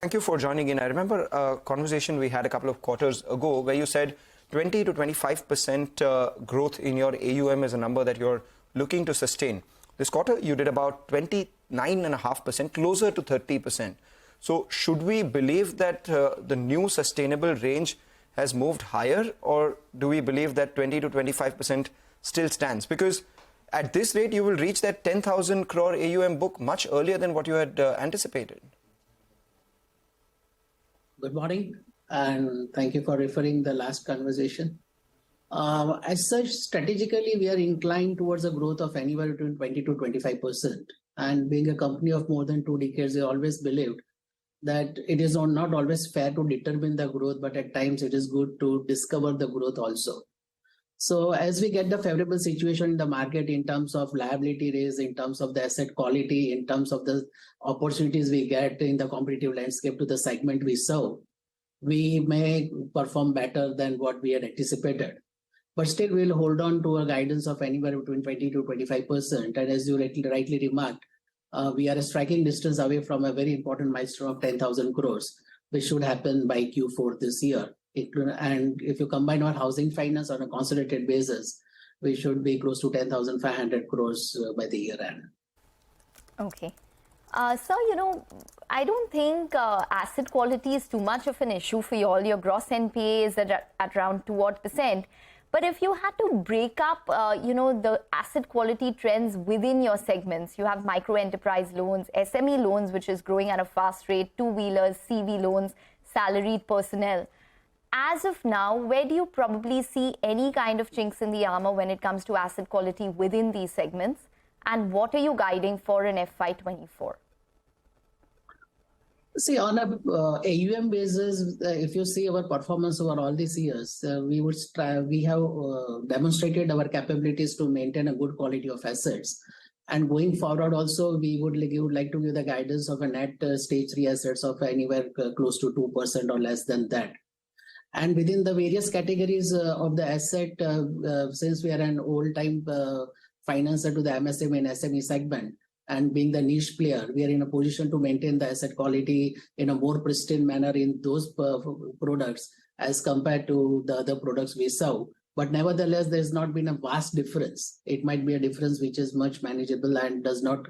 Thank you for joining in. I remember a conversation we had a couple of quarters ago where you said 20 to 25% growth in your AUM is a number that you're looking to sustain. This quarter, you did about 29.5%, closer to 30%. So should we believe that the new sustainable range has moved higher, or do we believe that 20 to 25% still stands? Because at this rate, you will reach that 10,000 crore AUM book much earlier than what you had anticipated. Good morning, and thank you for referring the last conversation. As such, strategically, we are inclined towards a growth of anywhere between 20 to 25%. And being a company of more than 2 decades, we always believed that it is not always fair to determine the growth, but at times it is good to discover the growth also. So as we get the favorable situation in the market in terms of liability raise, in terms of the asset quality, in terms of the opportunities we get in the competitive landscape to the segment we serve, we may perform better than what we had anticipated. But still, we'll hold on to a guidance of anywhere between 20 to 25%. And as you rightly remarked, we are a striking distance away from a very important milestone of 10,000 crores, which should happen by Q4 this year. And if you combine our housing finance on a consolidated basis, we should be close to 10,500 crores by the year end. Okay. So, I don't think asset quality is too much of an issue for you all. Your gross NPA is at around 2%. But if you had to break up, the asset quality trends within your segments, you have micro enterprise loans, SME loans, which is growing at a fast rate, two-wheelers, CV loans, salaried personnel. As of now, where do you probably see any kind of chinks in the armor when it comes to asset quality within these segments? And what are you guiding for in FY24? See, on a AUM basis, if you see our performance over all these years, we have demonstrated our capabilities to maintain a good quality of assets. And going forward also, we would like to give the guidance of a net stage 3 assets of anywhere close to 2% or less than that. And within the various categories of the asset, since we are an old-time financer to the MSME and SME segment, and being the niche player, we are in a position to maintain the asset quality in a more pristine manner in those products as compared to the other products we serve. But nevertheless, there's not been a vast difference. It might be a difference which is much manageable and does not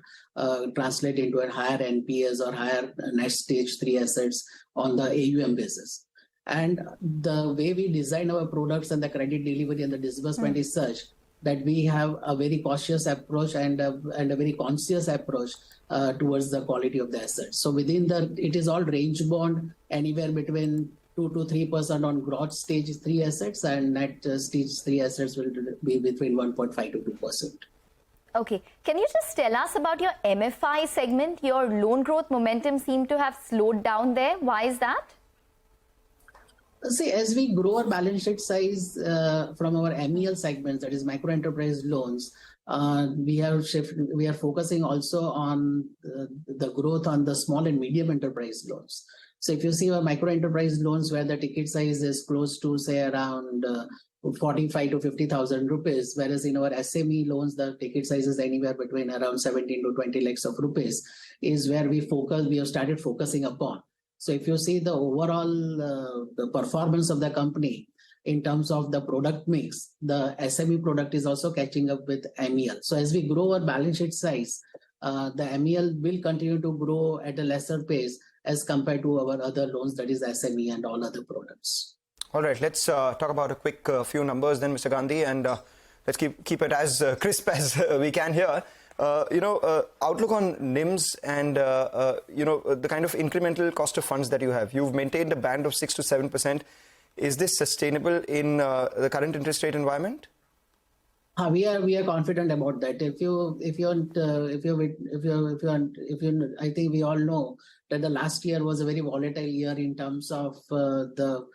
translate into a higher NPAs or higher net stage 3 assets on the AUM basis. And the way we design our products and the credit delivery and the disbursement is such that we have a very cautious approach and a very conscious approach towards the quality of the assets. So within it is all range bound, anywhere between 2 to 3% on gross stage 3 assets, and net stage 3 assets will be between 1.5 to 2%. Okay. Can you just tell us about your MFI segment? Your loan growth momentum seemed to have slowed down there. Why is that? See, as we grow our balance sheet size from our MEL segments, that is micro enterprise loans, we are focusing also on the growth on the small and medium enterprise loans. So if you see our micro enterprise loans where the ticket size is close to say around 45 to 50,000 rupees, whereas in our SME loans, the ticket size is anywhere between around 17 to 20 lakhs of rupees, is where we have started focusing upon. So if you see the overall the performance of the company in terms of the product mix, the SME product is also catching up with MEL. So as we grow our balance sheet size, the MEL will continue to grow at a lesser pace as compared to our other loans, that is SME and all other products. All right, let's talk about a quick few numbers then, Mr. Gandhi, and let's keep it as crisp as we can here. Outlook on NIMs and, the kind of incremental cost of funds that you have. You've maintained a band of 6 to 7%. Is this sustainable in the current interest rate environment? We are confident about that. I think we all know that the last year was a very volatile year in terms of the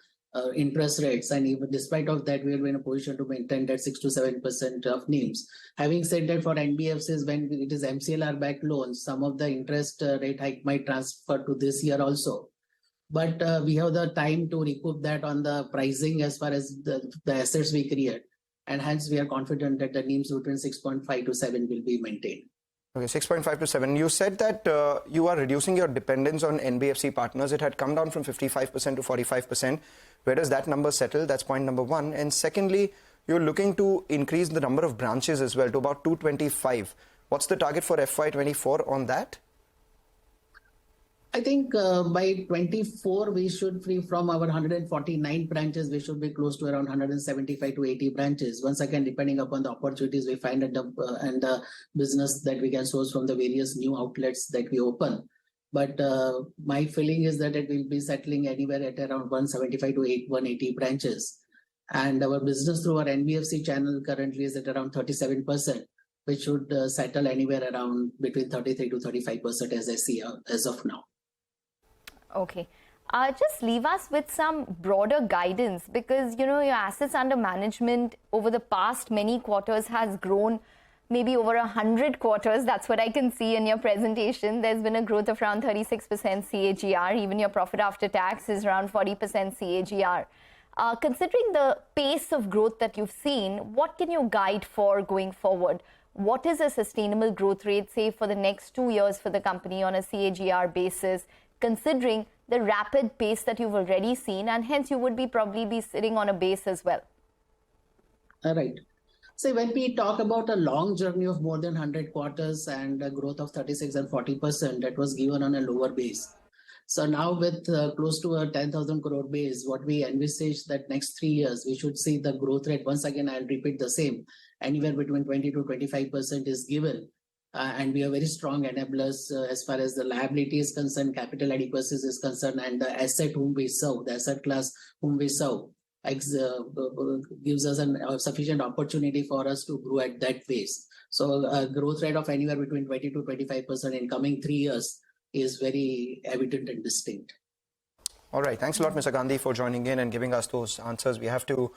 interest rates, and even despite of that, we will be in a position to maintain that 6 to 7% of NIMs. Having said that, for NBFCs, when it is MCLR-backed loans, some of the interest rate hike might transfer to this year also. But we have the time to recoup that on the pricing as far as the assets we create, and hence we are confident that the NIMs between 6.5 to 7 will be maintained. Okay, 6.5 to 7. You said that you are reducing your dependence on NBFC partners. It had come down from 55% to 45%. Where does that number settle? That's point number one. And secondly, you're looking to increase the number of branches as well to about 225. What's the target for FY24 on that? I think by 24, we should free from our 149 branches. We should be close to around 175 to 80 branches. Once again, depending upon the opportunities we find at and the business that we can source from the various new outlets that we open. But my feeling is that it will be settling anywhere at around 175 to 180 branches. And our business through our NBFC channel currently is at around 37%, which should settle anywhere around between 33 to 35% as I see as of now. Okay. Just leave us with some broader guidance, because, you know, your assets under management over the past many quarters has grown maybe over 100 quarters. That's what I can see in your presentation. There's been a growth of around 36% CAGR. Even your profit after tax is around 40% CAGR. Considering the pace of growth that you've seen, what can you guide for going forward? What is a sustainable growth rate, say, for the next 2 years for the company on a CAGR basis, considering the rapid pace that you've already seen, and hence you would probably be sitting on a base as well? All right. So when we talk about a long journey of more than 100 quarters and a growth of 36 and 40%, that was given on a lower base. So now with close to a 10,000 crore base, what we envisage that next 3 years, we should see the growth rate. Once again, I'll repeat the same, anywhere between 20 to 25% is given. And we are very strong enablers as far as the liability is concerned, capital adequacy is concerned, and the asset whom we serve, the asset class whom we serve, gives us a sufficient opportunity for us to grow at that pace. So a growth rate of anywhere between 20 to 25% in coming 3 years is very evident and distinct. All right. Thanks a lot, Mr. Gandhi, for joining in and giving us those answers. We have to